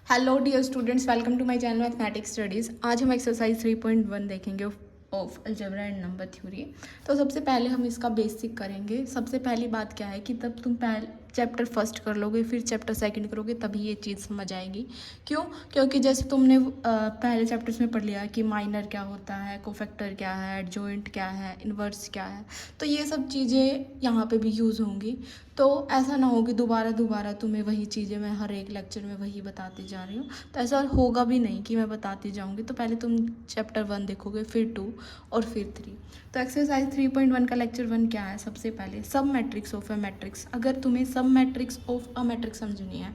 Hello dear students, welcome to my channel mathematics studies. आज हम exercise 3.1 देखेंगे of algebra and number theory. तो सबसे पहले हम इसका बेसिक करेंगे। सबसे पहली बात क्या है कि तब तुम पहले चैप्टर फर्स्ट कर लोगे, फिर चैप्टर सेकंड करोगे, तभी ये चीज़ समझ आएगी। क्यों? क्योंकि जैसे तुमने पहले चैप्टर्स में पढ़ लिया कि माइनर क्या होता है, कोफैक्टर क्या है, एडजॉइंट क्या है, इन्वर्स क्या है, तो ये सब चीज़ें यहाँ पे भी यूज़ होंगी। तो ऐसा ना हो कि दोबारा दोबारा तुम्हें वही चीज़ें मैं हर एक लेक्चर में वही बताती जा रही हूँ, तो ऐसा होगा भी नहीं कि मैं बताती जाऊँगी। तो पहले तुम चैप्टर 1 देखोगे, फिर 2 और फिर 3। तो एक्सरसाइज 3.1 का लेक्चर 1 क्या है? सबसे पहले सब मैट्रिक्स ऑफ अ मैट्रिक्स। अगर तुम्हें सब मैट्रिक्स ऑफ अ मैट्रिक्स समझनी है,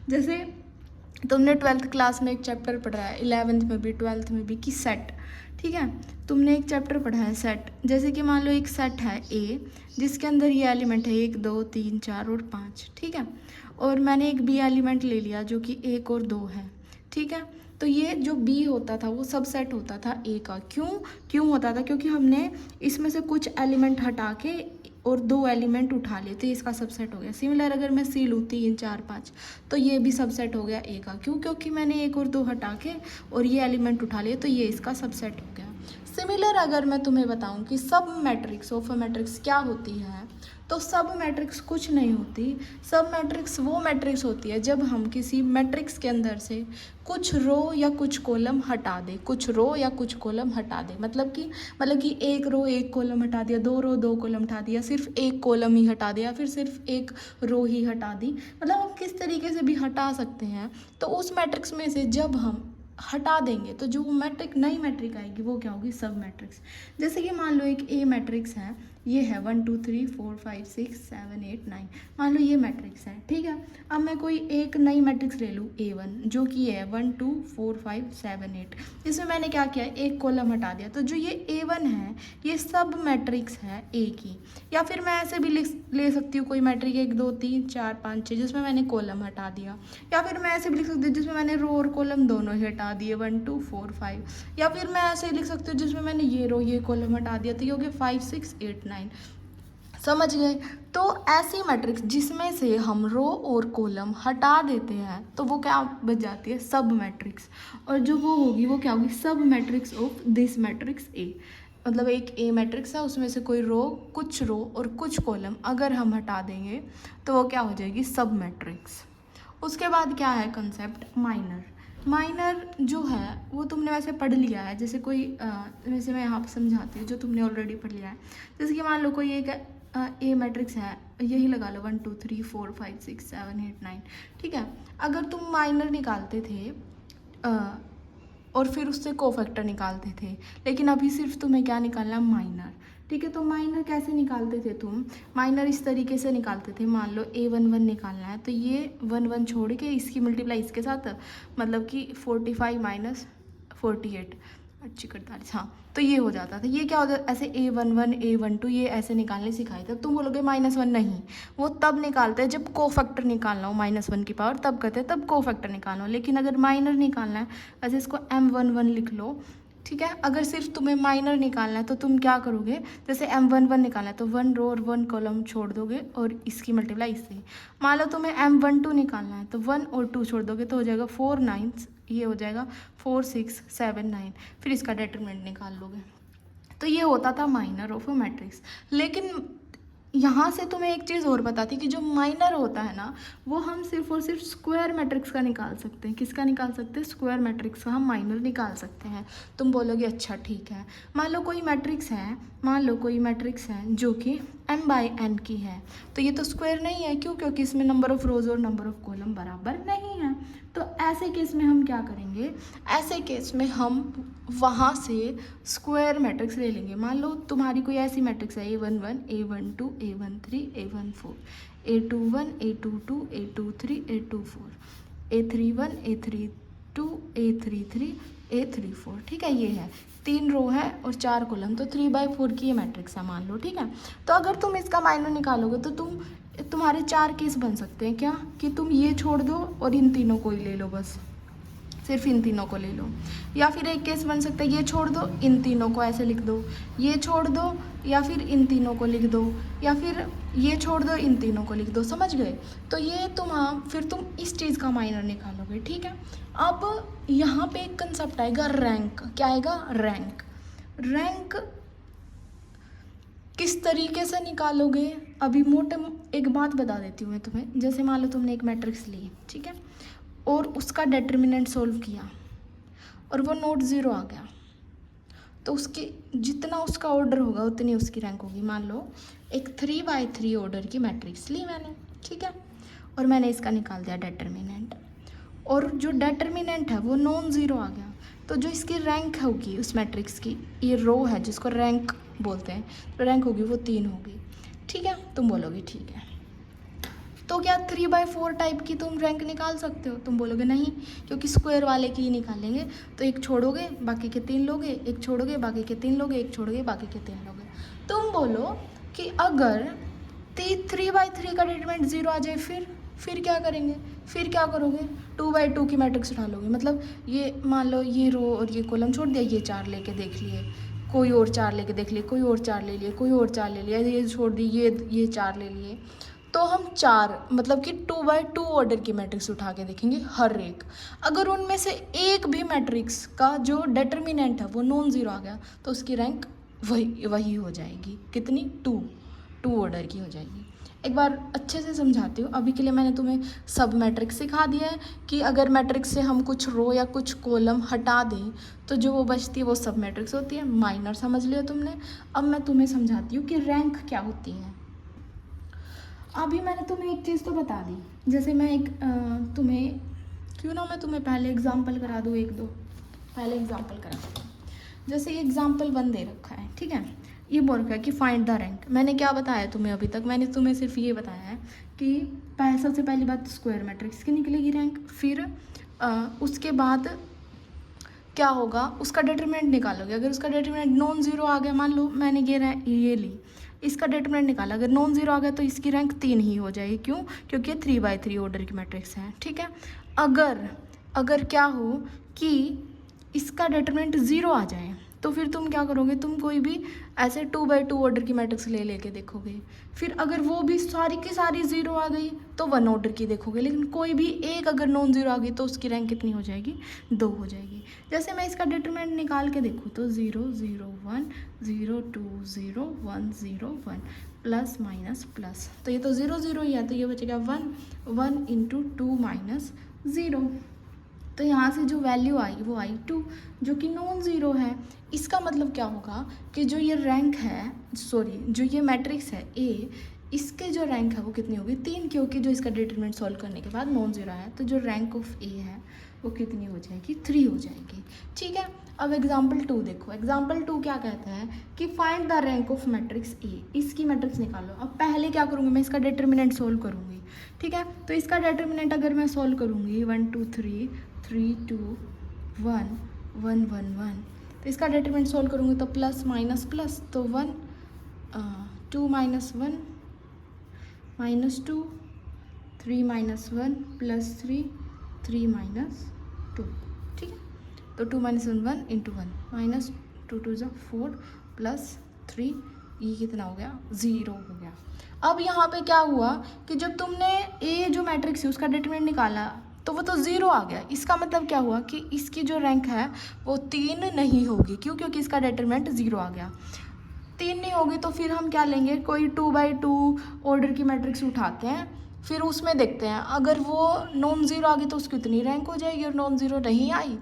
जैसे तुमने 12th क्लास में एक चैप्टर पढ़ा है, 11th में भी 12th में भी, कि सेट। ठीक है, तुमने एक चैप्टर पढ़ा है सेट। जैसे कि मान लो एक सेट है ए, जिसके अंदर ये एलिमेंट है 1 2 3 4 और 5। ठीक है, और मैंने एक बी एलिमेंट ले लिया जो कि 1 और 2 है। ठीक है, तो ये जो बी होता था वो सब सेट होता था ए का। क्यों होता था? क्योंकि हमने इसमें से कुछ एलिमेंट हटा के और 2 एलिमेंट उठा लिए, तो इसका सबसेट हो गया। सिमिलर अगर मैं सी लूँ 3 4 5, तो ये भी सबसेट हो गया ए का। क्यों? क्योंकि मैंने 1 और 2 हटा के और ये एलिमेंट उठा लिए, तो ये इसका सबसेट हो गया। सिमिलर अगर मैं तुम्हें बताऊं कि सब मैट्रिक्स ऑफ अ मैट्रिक्स क्या होती है, तो सब मैट्रिक्स कुछ नहीं होती। सब मैट्रिक्स वो मैट्रिक्स होती है जब हम किसी मैट्रिक्स के अंदर से कुछ रो या कुछ कॉलम हटा दें, कुछ रो या कुछ कॉलम हटा दें। मतलब कि एक रो एक कॉलम हटा दिया, 2 रो 2 कॉलम हटा दिया, सिर्फ एक कॉलम ही हटा दिया, फिर सिर्फ एक रो ही हटा दी। मतलब हम किस तरीके से भी हटा सकते हैं। तो उस मैट्रिक्स में से जब हम हटा देंगे तो जो मैट्रिक नई मैट्रिक आएगी वो क्या होगी? सब मैट्रिक्स। जैसे कि मान लो एक ए मैट्रिक्स है, ये है 1 2 3 4 5 6 7 8 9। मान लो ये मैट्रिक्स है। ठीक है, अब मैं कोई एक नई मैट्रिक्स ले लूँ A1, जो कि है 1 2 4 5 7 8। इसमें मैंने क्या किया? एक कॉलम हटा दिया। तो जो ये A1 है, ये सब मैट्रिक्स है ए की। या फिर मैं ऐसे भी ले सकती हूँ कोई मैट्रिक 1 2 3 4 5 6, जिसमें मैंने कॉलम हटा दिया। या फिर मैं ऐसे भी लिख सकती हूँ जिसमें मैंने रो और कॉलम दोनों ही हटा दिए, 1 2 4 5। या फिर मैं ऐसे लिख सकती हूँ जिसमें मैंने ये रो ये कॉलम हटा दिया, तो ये हो गया 5 6 8 9। समझ गए? तो ऐसी मैट्रिक्स जिसमें से हम रो और कॉलम हटा देते हैं, तो वो क्या बच जाती है? सब मैट्रिक्स। और जो वो होगी वो क्या होगी? सब matrix of this matrix A. मतलब एक ए मैट्रिक्स है, उसमें से कोई रो, कुछ रो और कुछ कॉलम अगर हम हटा देंगे तो वो क्या हो जाएगी? सब मैट्रिक्स। उसके बाद क्या है कंसेप्ट? माइनर। माइनर जो है वो तुमने वैसे पढ़ लिया है। जैसे कोई वैसे मैं यहाँ पर समझाती हूँ जो तुमने ऑलरेडी पढ़ लिया है। जैसे कि मान लो कोई एक ए मैट्रिक्स है, यही लगा लो 1 2 3 4 5 6 7 8 9। ठीक है, अगर तुम माइनर निकालते थे और फिर उससे कोफैक्टर निकालते थे, लेकिन अभी सिर्फ तुम्हें क्या निकालना? माइनर। ठीक है, तो माइनर कैसे निकालते थे तुम? माइनर इस तरीके से निकालते थे। मान लो A11 निकालना है, तो ये 1 1 छोड़ के इसकी मल्टीप्लाई इसके साथ, मतलब कि 45 माइनस 48 अच्छी 48, हाँ, तो ये हो जाता था। ये क्या होता है? ऐसे A11 A12 ये ऐसे निकालने सिखाए थे। तुम बोलोगे -1 नहीं, वो तब निकालते हैं जब कोफैक्टर निकालना हो, -1 की पावर, तब कहते हैं तब कोफैक्टर निकालना हो। लेकिन अगर माइनर निकालना है, वैसे इसको M11 लिख लो। ठीक है, अगर सिर्फ तुम्हें माइनर निकालना है तो तुम क्या करोगे? जैसे M11 निकालना है तो 1 रो और 1 कॉलम छोड़ दोगे और इसकी मल्टीप्लाई इससे। मान लो तुम्हें M12 निकालना है तो 1 और 2 छोड़ दोगे, तो हो जाएगा 4 9, ये हो जाएगा 4 6 7 9। फिर इसका डिटरमिनेंट निकाल लोगे। तो ये होता था माइनर ऑफ अ मैट्रिक्स। लेकिन यहाँ से तुम्हें एक चीज़ और बताती कि जो माइनर होता है ना, वो हम सिर्फ और सिर्फ स्क्वायर मैट्रिक्स का निकाल सकते हैं। किसका निकाल सकते हैं? स्क्वायर मैट्रिक्स का हम माइनर निकाल सकते हैं। तुम बोलोगे अच्छा ठीक है। मान लो कोई मैट्रिक्स है जो कि m/n की है, तो ये तो स्क्वायर नहीं है। क्यों? क्योंकि इसमें नंबर ऑफ रोज और नंबर ऑफ कॉलम बराबर नहीं है। तो ऐसे केस में हम क्या करेंगे? ऐसे केस में हम वहाँ से स्क्वायर मैट्रिक्स ले लेंगे। मान लो तुम्हारी कोई ऐसी मैट्रिक्स है A11 A12 A13 A14 A21 A22 A23 A24 A31 A32 A33 A34। ठीक है, ये है 3 रो है और 4 कॉलम, तो 3/4 की ये मैट्रिक्स है मान लो। ठीक है, तो अगर तुम इसका माइनर निकालोगे तो तुम्हारे 4 केस बन सकते हैं। क्या? कि तुम ये छोड़ दो और इन तीनों को ही ले लो बस। सिर्फ इन तीनों को ले लो। या फिर एक केस बन सकता है ये छोड़ दो, इन तीनों को ऐसे लिख दो, ये छोड़ दो या फिर इन तीनों को लिख दो, या फिर ये छोड़ दो इन तीनों को लिख दो। समझ गए? तो ये फिर तुम इस चीज़ का माइनर निकालोगे। ठीक है। अब यहाँ पे एक कंसेप्ट आएगा रैंक। क्या आएगा? रैंक। रैंक किस तरीके से निकालोगे? अभी एक बात बता देती हूँ मैं तुम्हें। जैसे मान लो तुमने एक मैट्रिक्स ली, ठीक है, और उसका डिटर्मिनेंट सोल्व किया और वो नोट 0 आ गया, तो उसकी जितना उसका ऑर्डर होगा उतनी उसकी रैंक होगी। मान लो एक 3x3 ऑर्डर की मैट्रिक्स ली मैंने, ठीक है, और मैंने इसका निकाल दिया डिटर्मिनेंट, और जो डिटर्मिनेंट है वो नॉन ज़ीरो आ गया, तो जो इसकी रैंक होगी उस मैट्रिक्स की, ये रो है जिसको रैंक बोलते हैं, तो रैंक होगी वो 3 होगी। ठीक है, तुम बोलोगे ठीक है। तो क्या 3/4 टाइप की तुम रैंक निकाल सकते हो? तुम बोलोगे नहीं, क्योंकि स्क्वायर वाले की ही निकालेंगे। तो एक छोड़ोगे बाकी के 3 लोगे, एक छोड़ोगे बाकी के 3 लोगे, एक छोड़ोगे बाकी के 3 लोगे। तुम बोलो कि अगर 3/3 का डिटरमिनेंट 0 आ जाए, फिर क्या करेंगे? फिर क्या करोगे? 2/2 की मैट्रिक्स उठा लोगे। मतलब ये मान लो ये रो और ये कॉलम छोड़ दिया, ये 4 लेके देख लिए, कोई और 4 लेके देख लिए, कोई और 4 ले लिए, कोई और 4 ले लिया, ये छोड़ दी, ये 4 ले लिए। तो हम 4 मतलब कि 2/2 ऑर्डर की मैट्रिक्स उठा के देखेंगे हर एक। अगर उनमें से एक भी मैट्रिक्स का जो डिटर्मिनेंट है वो नॉन ज़ीरो आ गया, तो उसकी रैंक वही हो जाएगी। कितनी? 2 ऑर्डर की हो जाएगी। एक बार अच्छे से समझाती हूँ। अभी के लिए मैंने तुम्हें सब मैट्रिक्स सिखा दिया है कि अगर मैट्रिक्स से हम कुछ रो या कुछ कॉलम हटा दें तो जो वो बचती है वो सब मैट्रिक्स होती है। माइनर समझ लिया तुमने। अब मैं तुम्हें समझाती हूँ कि रैंक क्या होती है। अभी मैंने तुम्हें एक चीज़ तो बता दी, जैसे मैं मैं तुम्हें पहले एग्जाम्पल करा दूँ, पहले एग्जाम्पल करा दूँ। जैसे एग्जाम्पल 1 दे रखा है, ठीक है, ये बोल रखा है कि फाइंड द रैंक। मैंने क्या बताया तुम्हें अभी तक? मैंने तुम्हें सिर्फ ये बताया है कि सबसे पहली बात स्क्वायर मैट्रिक्स की निकलेगी रैंक, फिर उसके बाद क्या होगा, उसका डिटरमिनेंट निकालोगे। अगर उसका डिटरमिनेंट नॉन ज़ीरो आ गया, मान लो मैंने ये ली, इसका डिटरमिनेंट निकाला, अगर नॉन ज़ीरो आ गया तो इसकी रैंक 3 ही हो जाएगी। क्यों? क्योंकि ये 3/3 ऑर्डर की मैट्रिक्स है। ठीक है। अगर क्या हो कि इसका डिटरमिनेंट 0 आ जाए, तो फिर तुम क्या करोगे? तुम कोई भी ऐसे 2/2 ऑर्डर की मैट्रिक्स लेके देखोगे। फिर अगर वो भी सारी की सारी 0 आ गई तो 1 ऑर्डर की देखोगे, लेकिन कोई भी एक अगर नॉन ज़ीरो आ गई तो उसकी रैंक कितनी हो जाएगी? 2 हो जाएगी। जैसे मैं इसका डिटरमिनेंट निकाल के देखूँ तो 0 0 1 0 2 0 1 0 1 प्लस माइनस प्लस, तो ये तो 0 0 ही है, तो ये बचेगा 1 1 इंटू 2 माइनस 0। तो यहाँ से जो वैल्यू आई वो आई 2, जो कि नॉन ज़ीरो है। इसका मतलब क्या होगा कि जो ये रैंक है, जो ये मैट्रिक्स है ए, इसके जो रैंक है वो कितनी होगी? 3, क्योंकि जो इसका डिटरमिनेंट सॉल्व करने के बाद नॉन ज़ीरो है, तो जो रैंक ऑफ ए है वो कितनी हो जाएगी? 3 हो जाएगी। ठीक है। अब एग्जाम्पल 2 देखो। एग्जाम्पल 2 क्या कहता है कि find the rank of matrix A. इसकी मैट्रिक्स निकालो। अब पहले क्या करूँगी? मैं इसका डिटरमिनेंट सोल्व करूँगी। ठीक है। तो इसका डिटरमिनेंट अगर मैं सोल्व करूँगी 1 2 3 3 2 1 1 1 1, तो इसका डिटरमिनेंट सोल्व करूँगी तो प्लस माइनस प्लस, तो 1 2 minus 1 minus 2 3 minus 1 plus 3 3 minus 2। ठीक है। तो 2 माइनस 1 इंटू 1 माइनस 2 2 ज़ा 4 प्लस 3, ये कितना हो गया? 0 हो गया। अब यहाँ पे क्या हुआ कि जब तुमने ए जो मैट्रिक्स है उसका डिटरमिनेंट निकाला तो वो तो 0 आ गया। इसका मतलब क्या हुआ कि इसकी जो रैंक है वो 3 नहीं होगी। क्यों? क्योंकि इसका डिटरमिनेंट 0 आ गया। 3 नहीं होगी तो फिर हम क्या लेंगे? कोई 2/2 ऑर्डर की मैट्रिक्स उठाते हैं, फिर उसमें देखते हैं अगर वो नॉन ज़ीरो आ गई तो उसकी उतनी रैंक हो जाएगी, और नॉन ज़ीरो नहीं आई,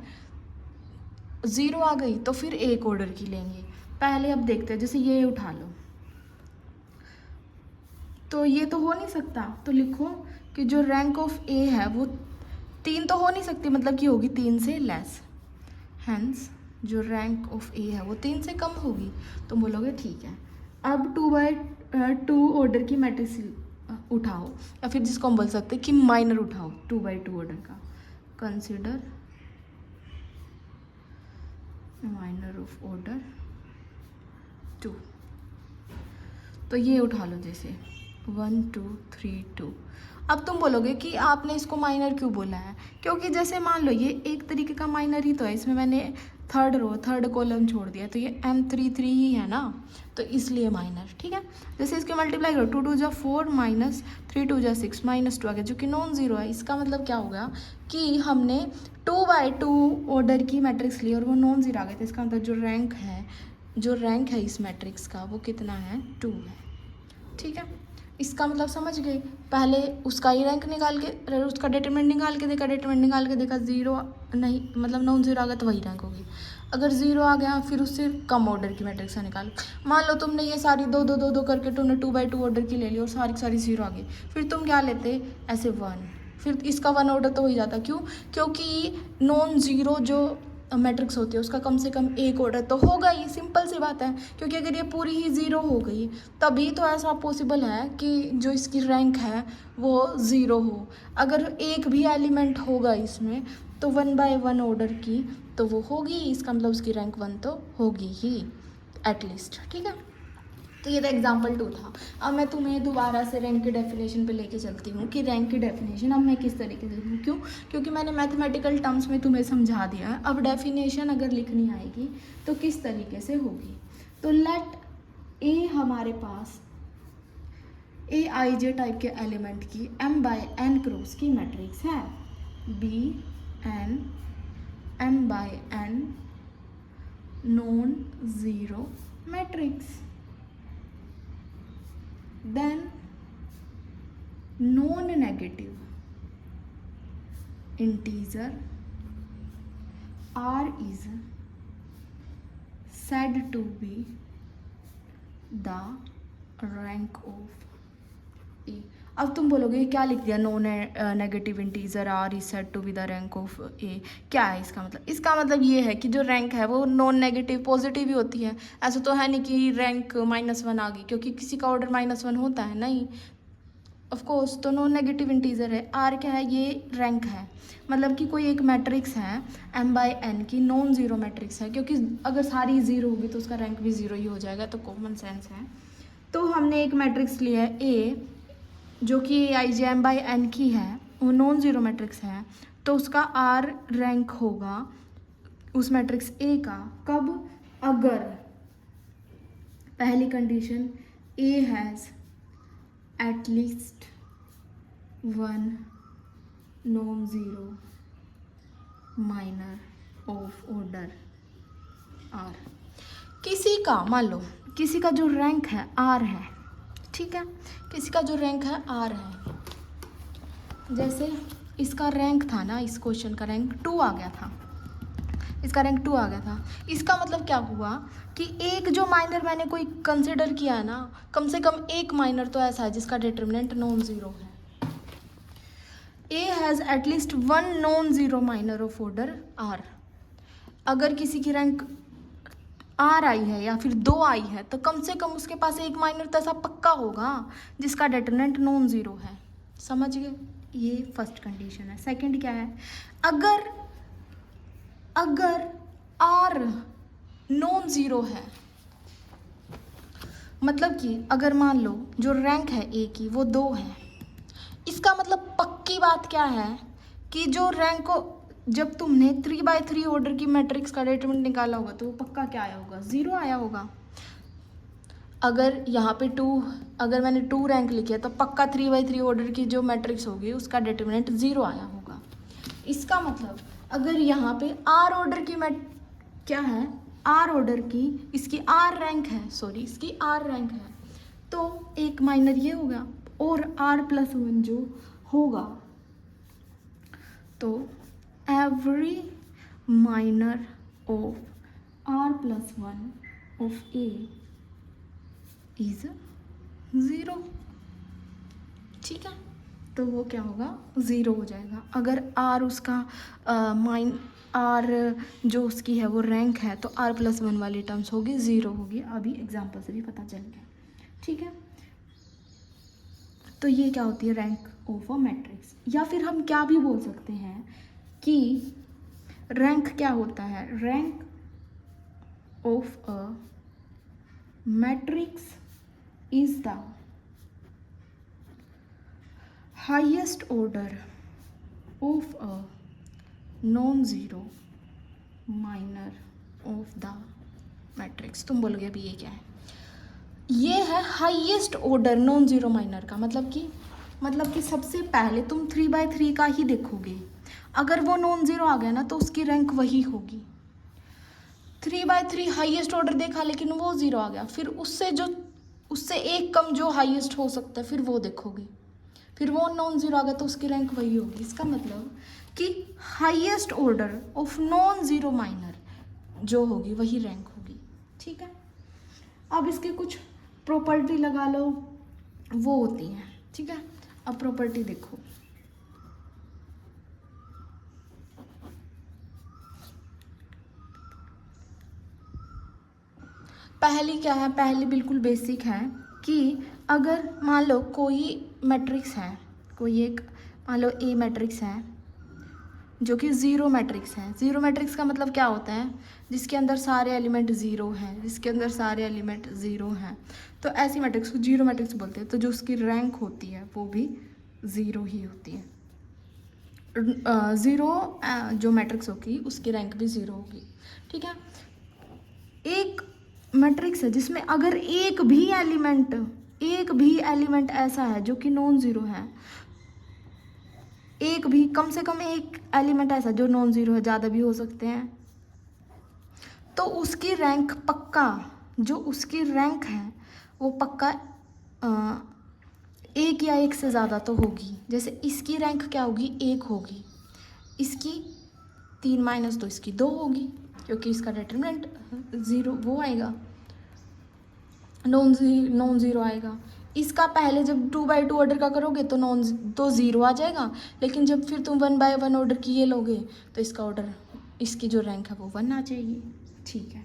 0 आ गई, तो फिर एक ऑर्डर की लेंगे। पहले अब देखते हैं, जैसे ये उठा लो, तो ये तो हो नहीं सकता, तो लिखो कि जो रैंक ऑफ ए है वो 3 तो हो नहीं सकती, मतलब कि होगी 3 से लेस। हैंस जो रैंक ऑफ ए है वो 3 से कम होगी। तो बोलोगे ठीक है। अब 2/2 ऑर्डर की मैट्रिक्स उठाओ, या फिर जिसको हम बोल सकते हैं कि माइनर उठाओ 2/2 ऑर्डर का। Consider minor of order 2। तो ये उठा लो जैसे, 1 2 3 2। अब तुम बोलोगे कि आपने इसको माइनर क्यों बोला है, क्योंकि जैसे मान लो ये एक तरीके का माइनर ही तो है, इसमें मैंने थर्ड रो थर्ड कॉलम छोड़ दिया, तो ये M33 ही है ना, तो इसलिए माइनर। ठीक है, जैसे इसके मल्टीप्लाई करो 2 2 जा 4 माइनस 3 2 जा 6 माइनस 2 आ गया, जो कि नॉन ज़ीरो है। इसका मतलब क्या हो गया कि हमने 2/2 ऑर्डर की मैट्रिक्स ली और वो नॉन ज़ीरो आ गया, तो इसका मतलब जो रैंक है इस मैट्रिक्स का वो कितना है, 2 है। ठीक है, इसका मतलब समझ गए। पहले उसका ही रैंक निकाल के, उसका डिटरमिनेंट निकाल के देखा ज़ीरो नहीं, मतलब नॉन ज़ीरो आ गया तो वही रैंक होगी। अगर ज़ीरो आ गया फिर उससे कम ऑर्डर की मैट्रिक्स से निकालो। मान लो तुमने ये सारी दो करके तुमने 2/2 ऑर्डर की ले ली और सारी की सारी ज़ीरो आ गई, फिर तुम क्या लेते, ऐसे 1, फिर इसका 1 ऑर्डर तो हो ही जाता। क्यों, क्योंकि नॉन ज़ीरो जो मैट्रिक्स होती है उसका कम से कम एक ऑर्डर तो होगा ही, सिंपल सी बात है। क्योंकि अगर ये पूरी ही ज़ीरो हो गई तभी तो ऐसा पॉसिबल है कि जो इसकी रैंक है वो ज़ीरो हो। अगर एक भी एलिमेंट होगा इसमें तो 1/1 ऑर्डर की तो वो होगी, इसका मतलब उसकी रैंक 1 तो होगी ही एटलीस्ट। ठीक है, तो ये तो एग्जाम्पल 2 था। अब मैं तुम्हें दोबारा से रैंक की डेफिनेशन पे लेके चलती हूँ कि रैंक की डेफिनेशन अब मैं किस तरीके से लिखूँ। क्यों, क्योंकि मैंने मैथमेटिकल टर्म्स में तुम्हें समझा दिया है, अब डेफिनेशन अगर लिखनी आएगी तो किस तरीके से होगी। तो लेट ए हमारे पास AIJ टाइप के एलिमेंट की M/N क्रॉस की मैट्रिक्स है, BN M/N non zero matrix. then non-negative integer R is said to be the rank of A। अब तुम बोलोगे क्या लिख दिया, non negative integer R is said to be the rank of A, क्या है इसका मतलब? इसका मतलब ये है कि जो रैंक है वो नॉन नेगेटिव पॉजिटिव ही होती है। ऐसा तो है नहीं कि रैंक -1 आ गई, क्योंकि किसी का ऑर्डर -1 होता है नहीं, ऑफ कोर्स। तो नॉन नेगेटिव इंटीजर है, आर क्या है, ये रैंक है। मतलब कि कोई एक मैट्रिक्स है M/N की नॉन ज़ीरो मैट्रिक्स है, क्योंकि अगर सारी ज़ीरो होगी तो उसका रैंक भी ज़ीरो ही हो जाएगा, तो कॉमन सेंस है। तो हमने एक मैट्रिक्स लिया है ए, जो कि AIJ M/N की है, वो नॉन ज़ीरो मैट्रिक्स है, तो उसका आर रैंक होगा उस मैट्रिक्स ए का। कब, अगर पहली condition A has at least one non-zero minor of order R। किसी का, मान लो किसी का जो रैंक है R है, ठीक है, किसी का जो रैंक है R है, जैसे इसका रैंक था ना, इस क्वेश्चन का रैंक 2 आ गया था, इसका रैंक 2 आ गया था। इसका मतलब क्या हुआ कि एक जो माइनर मैंने कोई कंसिडर किया है ना, कम से कम एक माइनर तो ऐसा है जिसका डिटरमिनेंट नॉन ज़ीरो है। A has at least one non zero minor of order r. अगर किसी की रैंक आर आई है या फिर 2 आई है तो कम से कम उसके पास एक माइनर तो ऐसा पक्का होगा जिसका डिटरमिनेंट नॉन ज़ीरो है। समझ गए, ये फर्स्ट कंडीशन है। सेकंड क्या है, अगर आर नॉन ज़ीरो है, मतलब कि अगर मान लो जो रैंक है ए की वो 2 है, इसका मतलब पक्की बात क्या है कि जो रैंक को, जब तुमने 3/3 ऑर्डर की मैट्रिक्स का डिटरमिनेंट निकाला होगा तो वो पक्का क्या आया होगा, 0 आया होगा। अगर यहाँ पे 2, अगर मैंने 2 रैंक लिखी है तो पक्का 3/3 ऑर्डर की जो मैट्रिक्स होगी उसका डिटरमिनेंट 0 आया होगा। इसका मतलब अगर यहाँ पे आर ऑर्डर की क्या है, आर ऑर्डर की, इसकी आर रैंक है, सॉरी इसकी आर रैंक है, तो एक माइनर ये होगा और R+1 जो होगा, तो every minor of R+1 of A is 0। ठीक है, तो वो क्या होगा, 0 हो जाएगा। अगर R उसका R जो उसकी है वो रैंक है तो R+1 वाली टर्म्स होगी 0 होगी। अभी एग्जाम्पल से भी पता चल गया। ठीक है, तो ये क्या होती है, रैंक ऑफ अ मैट्रिक्स। या फिर हम क्या भी बोल सकते हैं कि रैंक क्या होता है, rank of a matrix is the highest order of a non zero minor of the matrix. तुम बोलोगे अभी ये क्या है? ये है highest order non zero minor का मतलब कि सबसे पहले तुम 3/3 का ही देखोगे। अगर वो नॉन ज़ीरो आ गया ना तो उसकी रैंक वही होगी। 3/3 हाईएस्ट ऑर्डर देखा लेकिन वो ज़ीरो आ गया, फिर उससे एक कम जो हाईएस्ट हो सकता है फिर वो देखोगे, फिर वो नॉन ज़ीरो आ गया तो उसकी रैंक वही होगी। इसका मतलब कि highest order of non zero minor जो होगी वही रैंक होगी। ठीक है, अब इसके कुछ प्रॉपर्टी लगा लो, वो होती हैं। ठीक है, अब प्रॉपर्टी देखो। पहली क्या है? पहली बिल्कुल बेसिक है कि अगर मान लो कोई मैट्रिक्स है, कोई एक मान लो ए मैट्रिक्स है जो कि ज़ीरो मैट्रिक्स है। ज़ीरो मैट्रिक्स का मतलब क्या होता है? जिसके अंदर सारे एलिमेंट ज़ीरो हैं, जिसके अंदर सारे एलिमेंट ज़ीरो हैं, तो ऐसी मैट्रिक्स को जीरो मैट्रिक्स बोलते हैं। तो जो उसकी रैंक होती है वो भी ज़ीरो ही होती है। ज़ीरो जो मैट्रिक्स होगी उसकी रैंक भी ज़ीरो होगी। ठीक है, एक मैट्रिक्स है जिसमें अगर एक भी एलिमेंट ऐसा है जो कि नॉन ज़ीरो है, एक भी कम से कम एक एलिमेंट ऐसा जो नॉन ज़ीरो है, ज़्यादा भी हो सकते हैं, तो उसकी रैंक पक्का, जो उसकी रैंक है वो पक्का एक या एक से ज़्यादा तो होगी। जैसे इसकी रैंक क्या होगी? एक होगी, इसकी 3 माइनस तो इसकी 2 होगी, क्योंकि इसका डिटरमिनेंट ज़ीरो वो आएगा, नॉन ज़ीरो आएगा। इसका पहले जब 2/2 ऑर्डर का करोगे तो ज़ीरो आ जाएगा, लेकिन जब फिर तुम 1/1 ऑर्डर किए लोगे तो इसका ऑर्डर, इसकी जो रैंक है वो 1 आ जाएगी। ठीक है,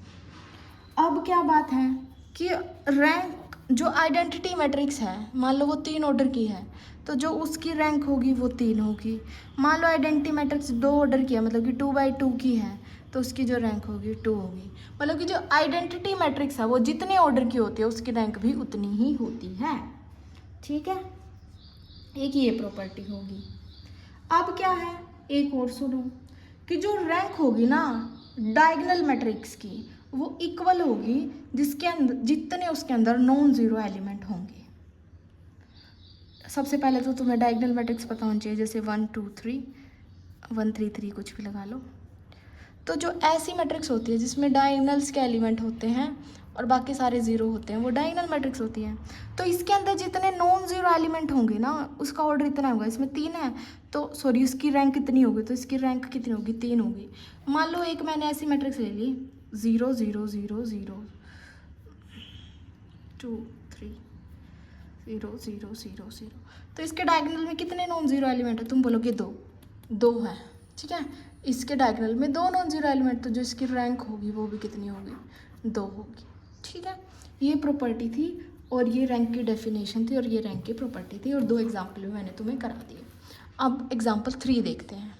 अब क्या बात है कि रैंक जो आइडेंटिटी मैट्रिक्स है, मान लो वो 3 ऑर्डर की है, तो जो उसकी रैंक होगी वो 3 होगी। मान लो आइडेंटिटी मैट्रिक्स 2 ऑर्डर की है, मतलब कि 2/2 की है, तो उसकी जो रैंक होगी 2 होगी। मतलब कि जो आइडेंटिटी मैट्रिक्स है वो जितने ऑर्डर की होती है उसकी रैंक भी उतनी ही होती है। ठीक है, एक ये प्रॉपर्टी होगी। अब क्या है, एक और सुनो कि जो रैंक होगी ना डायगोनल मैट्रिक्स की, वो इक्वल होगी जिसके अंदर जितने उसके अंदर नॉन ज़ीरो एलिमेंट होंगे। सबसे पहले तो तुम्हें डायगोनल मैट्रिक्स पता होना चाहिए, जैसे 1 2 3 1 3 3 कुछ भी लगा लो। तो जो ऐसी मैट्रिक्स होती है जिसमें डायगोनल्स के एलिमेंट होते हैं और बाकी सारे ज़ीरो होते हैं, वो डायगोनल मैट्रिक्स होती है। तो इसके अंदर जितने नॉन ज़ीरो एलिमेंट होंगे ना उसका ऑर्डर इतना होगा। इसमें 3 है तो सॉरी उसकी रैंक कितनी होगी, तो इसकी रैंक कितनी होगी? 3 होगी। मान लो एक मैंने ऐसी मैट्रिक्स ले ली 0 0 0 0 2 3 0 0 0 0, तो इसके डायगोनल में कितने नॉन ज़ीरो एलिमेंट है? तुम बोलोगे 2 है। ठीक है, इसके डायगोनल में 2 नॉन ज़ीरो एलिमेंट, तो जो इसकी रैंक होगी वो भी कितनी होगी? 2 होगी। ठीक है, ये प्रॉपर्टी थी और ये रैंक की डेफिनेशन थी और ये रैंक की प्रॉपर्टी थी, और 2 एग्जाम्पल भी मैंने तुम्हें करा दिए। अब एग्जाम्पल 3 देखते हैं।